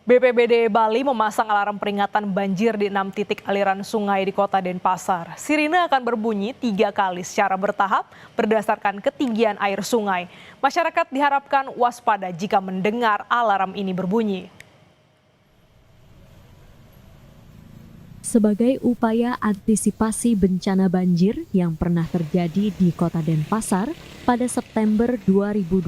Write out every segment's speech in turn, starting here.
BPBD Bali memasang alarm peringatan banjir di 6 titik aliran sungai di kota Denpasar. Sirine akan berbunyi 3 kali secara bertahap berdasarkan ketinggian air sungai. Masyarakat diharapkan waspada jika mendengar alarm ini berbunyi. Sebagai upaya antisipasi bencana banjir yang pernah terjadi di kota Denpasar pada September 2025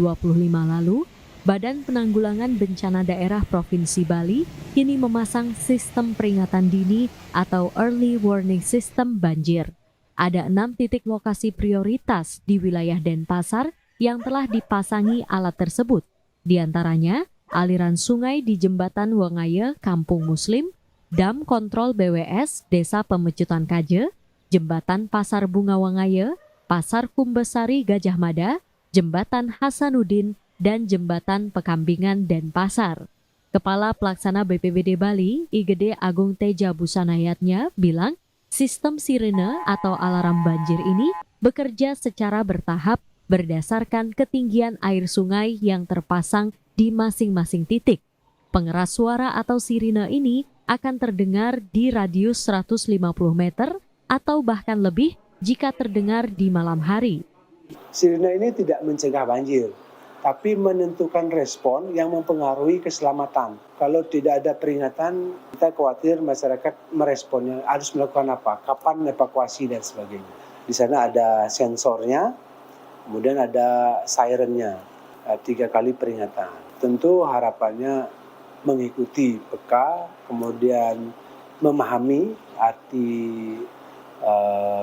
lalu, Badan Penanggulangan Bencana Daerah Provinsi Bali kini memasang sistem peringatan dini atau Early Warning System banjir. Ada 6 titik lokasi prioritas di wilayah Denpasar yang telah dipasangi alat tersebut. Di antaranya, aliran sungai di Jembatan Wangaya, Kampung Muslim, Dam Kontrol BWS, Desa Pemecutan Kaje, Jembatan Pasar Bunga Wangaya, Pasar Kumbesari Gajah Mada, Jembatan Hasanuddin, dan Jembatan Pekambingan Denpasar. Kepala Pelaksana BPBD Bali, IGD Agung Teja Busanayatnya, bilang sistem sirene atau alarm banjir ini bekerja secara bertahap berdasarkan ketinggian air sungai yang terpasang di masing-masing titik. Pengeras suara atau sirine ini akan terdengar di radius 150 meter atau bahkan lebih jika terdengar di malam hari. Sirine ini tidak mencegah banjir, tapi menentukan respon yang mempengaruhi keselamatan. Kalau tidak ada peringatan, kita khawatir masyarakat meresponnya harus melakukan apa, kapan evakuasi dan sebagainya. Di sana ada sensornya, kemudian ada sirennya, 3 kali peringatan. Tentu harapannya mengikuti peka, kemudian memahami arti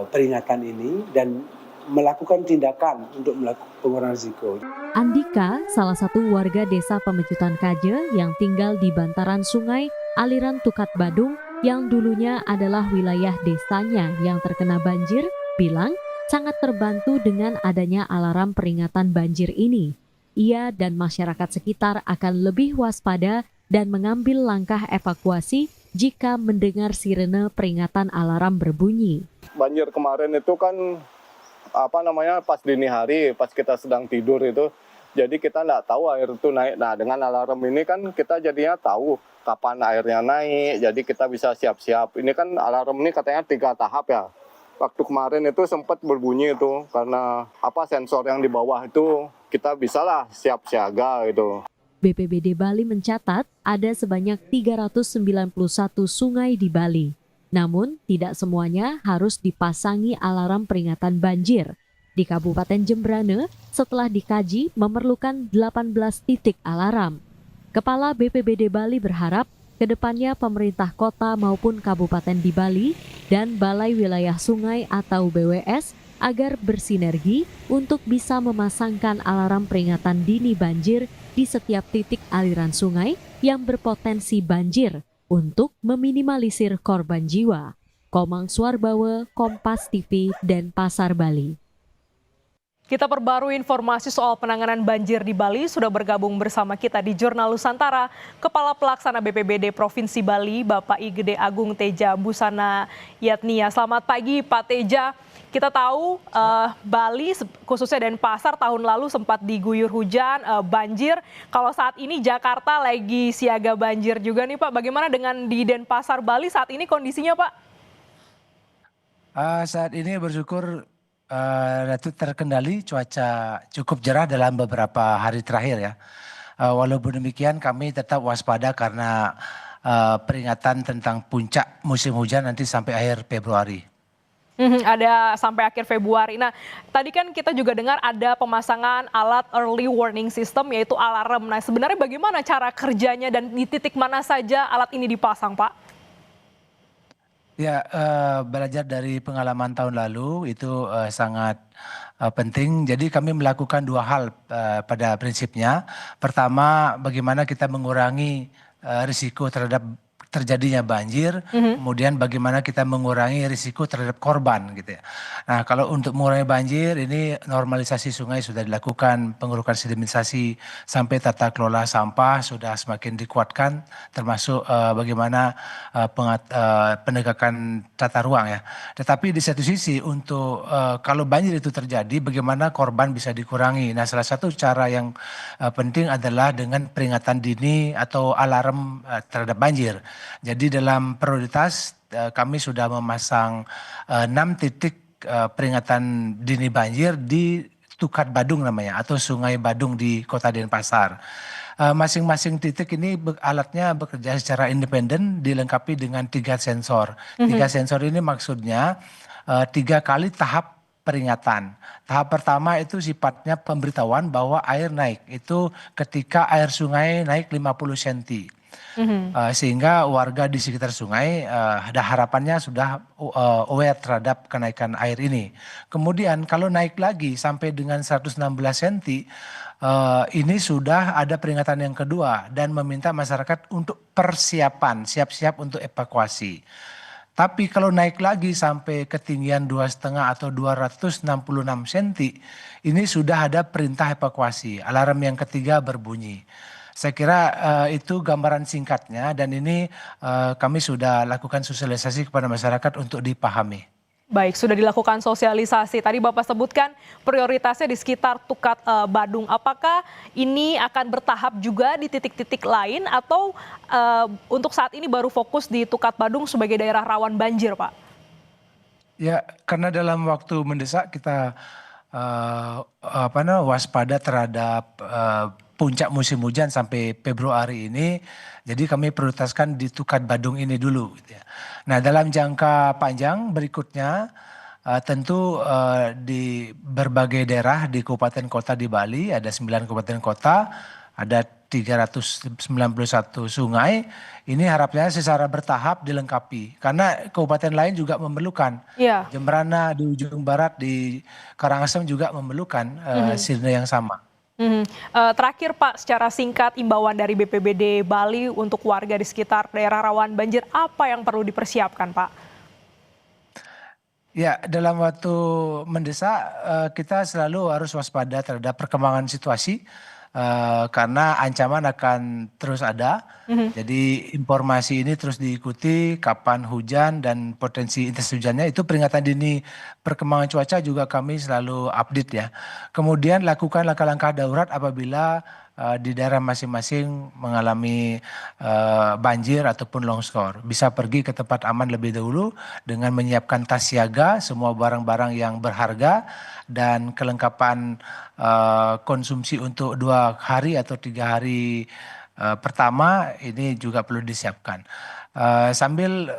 peringatan ini dan melakukan tindakan untuk melakukan pengurangan risiko. Andika, salah satu warga desa Pemecutan Kaje yang tinggal di bantaran sungai aliran Tukat Badung yang dulunya adalah wilayah desanya yang terkena banjir, bilang sangat terbantu dengan adanya alarm peringatan banjir ini. Ia dan masyarakat sekitar akan lebih waspada dan mengambil langkah evakuasi jika mendengar sirene peringatan alarm berbunyi. Banjir kemarin itu kan pas dini hari, pas kita sedang tidur itu, jadi kita nggak tahu air itu naik. Nah, dengan alarm ini kan kita jadinya tahu kapan airnya naik, jadi kita bisa siap-siap. Ini kan alarm ini katanya 3 tahap ya. Waktu kemarin itu sempat berbunyi itu, karena sensor yang di bawah itu kita bisalah siap siaga gitu. BPBD Bali mencatat ada sebanyak 391 sungai di Bali. Namun, tidak semuanya harus dipasangi alarm peringatan banjir. Di Kabupaten Jembrane, setelah dikaji, memerlukan 18 titik alarm. Kepala BPBD Bali berharap, kedepannya pemerintah kota maupun kabupaten di Bali dan Balai Wilayah Sungai atau BWS agar bersinergi untuk bisa memasangkan alarm peringatan dini banjir di setiap titik aliran sungai yang berpotensi banjir, untuk meminimalisir korban jiwa. Komang Suarbawe, Kompas TV, Denpasar, Bali. Kita perbarui informasi soal penanganan banjir di Bali. Sudah bergabung bersama kita di Jurnal Nusantara, Kepala Pelaksana BPBD Provinsi Bali, Bapak IGD Agung Teja Busanayatnya. Selamat pagi Pak Teja. Kita tahu Bali, khususnya Denpasar, tahun lalu sempat diguyur hujan, banjir. Kalau saat ini Jakarta lagi siaga banjir juga nih Pak. Bagaimana dengan di Denpasar, Bali saat ini kondisinya Pak? Saat ini bersyukur Ratu terkendali, cuaca cukup cerah dalam beberapa hari terakhir ya. Walaupun demikian kami tetap waspada karena peringatan tentang puncak musim hujan nanti sampai akhir Februari. Ada sampai akhir Februari. Nah, tadi kan kita juga dengar ada pemasangan alat early warning system yaitu alarm. Nah, sebenarnya bagaimana cara kerjanya dan di titik mana saja alat ini dipasang, Pak? Ya, belajar dari pengalaman tahun lalu itu sangat penting. Jadi kami melakukan 2 hal pada prinsipnya. Pertama, bagaimana kita mengurangi risiko terhadap terjadinya banjir, kemudian bagaimana kita mengurangi risiko terhadap korban gitu ya. Nah, kalau untuk mengurangi banjir ini normalisasi sungai sudah dilakukan, pengurukan sedimentasi sampai tata kelola sampah sudah semakin dikuatkan, termasuk bagaimana penegakan tata ruang ya. Tetapi di satu sisi untuk kalau banjir itu terjadi, bagaimana korban bisa dikurangi. Nah, salah satu cara yang penting adalah dengan peringatan dini atau alarm terhadap banjir. Jadi dalam prioritas kami sudah memasang 6 titik peringatan dini banjir di Tukat Badung namanya atau Sungai Badung di Kota Denpasar. Masing-masing titik ini alatnya bekerja secara independen dilengkapi dengan 3 sensor. 3 sensor ini maksudnya 3 kali tahap peringatan. Tahap pertama itu sifatnya pemberitahuan bahwa air naik. Itu ketika air sungai naik 50 cm. Sehingga warga di sekitar sungai ada harapannya sudah aware terhadap kenaikan air ini. Kemudian kalau naik lagi sampai dengan 116 cm, ini sudah ada peringatan yang kedua dan meminta masyarakat untuk persiapan, siap-siap untuk evakuasi. Tapi kalau naik lagi sampai ketinggian 2,5 atau 266 cm, ini sudah ada perintah evakuasi. Alarm yang ketiga berbunyi. Saya kira itu gambaran singkatnya dan ini kami sudah lakukan sosialisasi kepada masyarakat untuk dipahami. Baik, sudah dilakukan sosialisasi. Tadi Bapak sebutkan prioritasnya di sekitar Tukat Badung. Apakah ini akan bertahap juga di titik-titik lain atau untuk saat ini baru fokus di Tukat Badung sebagai daerah rawan banjir, Pak? Ya, karena dalam waktu mendesak kita waspada terhadap puncak musim hujan sampai Februari ini, jadi kami prioritaskan di Tukat Badung ini dulu. Gitu ya. Nah, dalam jangka panjang berikutnya tentu di berbagai daerah di kabupaten kota di Bali, ada 9 kabupaten kota, ada 391 sungai, ini harapnya secara bertahap dilengkapi. Karena kabupaten lain juga memerlukan. Iya. Jemberana di ujung barat, di Karangasem juga memerlukan sirine yang sama. Terakhir Pak, secara singkat imbauan dari BPBD Bali untuk warga di sekitar daerah rawan banjir, apa yang perlu dipersiapkan Pak? Ya, dalam waktu mendesak kita selalu harus waspada terhadap perkembangan situasi karena ancaman akan terus ada. Jadi informasi ini terus diikuti kapan hujan dan potensi intensitas hujannya, itu peringatan dini perkembangan cuaca juga kami selalu update ya. Kemudian lakukan langkah-langkah darurat apabila di daerah masing-masing mengalami banjir ataupun longsor. Bisa pergi ke tempat aman lebih dahulu dengan menyiapkan tas siaga, semua barang-barang yang berharga dan kelengkapan konsumsi untuk 2 hari atau 3 hari pertama ini juga perlu disiapkan. Sambil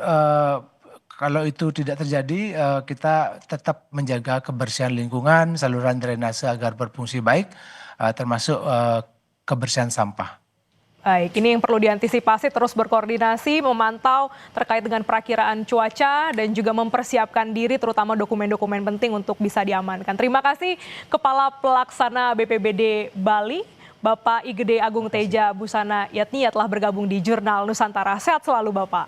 kalau itu tidak terjadi, kita tetap menjaga kebersihan lingkungan, saluran drainase agar berfungsi baik, termasuk kebersihan sampah. Baik, ini yang perlu diantisipasi, terus berkoordinasi, memantau terkait dengan perakiraan cuaca dan juga mempersiapkan diri terutama dokumen-dokumen penting untuk bisa diamankan. Terima kasih Kepala Pelaksana BPBD Bali, Bapak Igede Agung Teja Busana Yatnia telah bergabung di Jurnal Nusantara. Sehat selalu Bapak.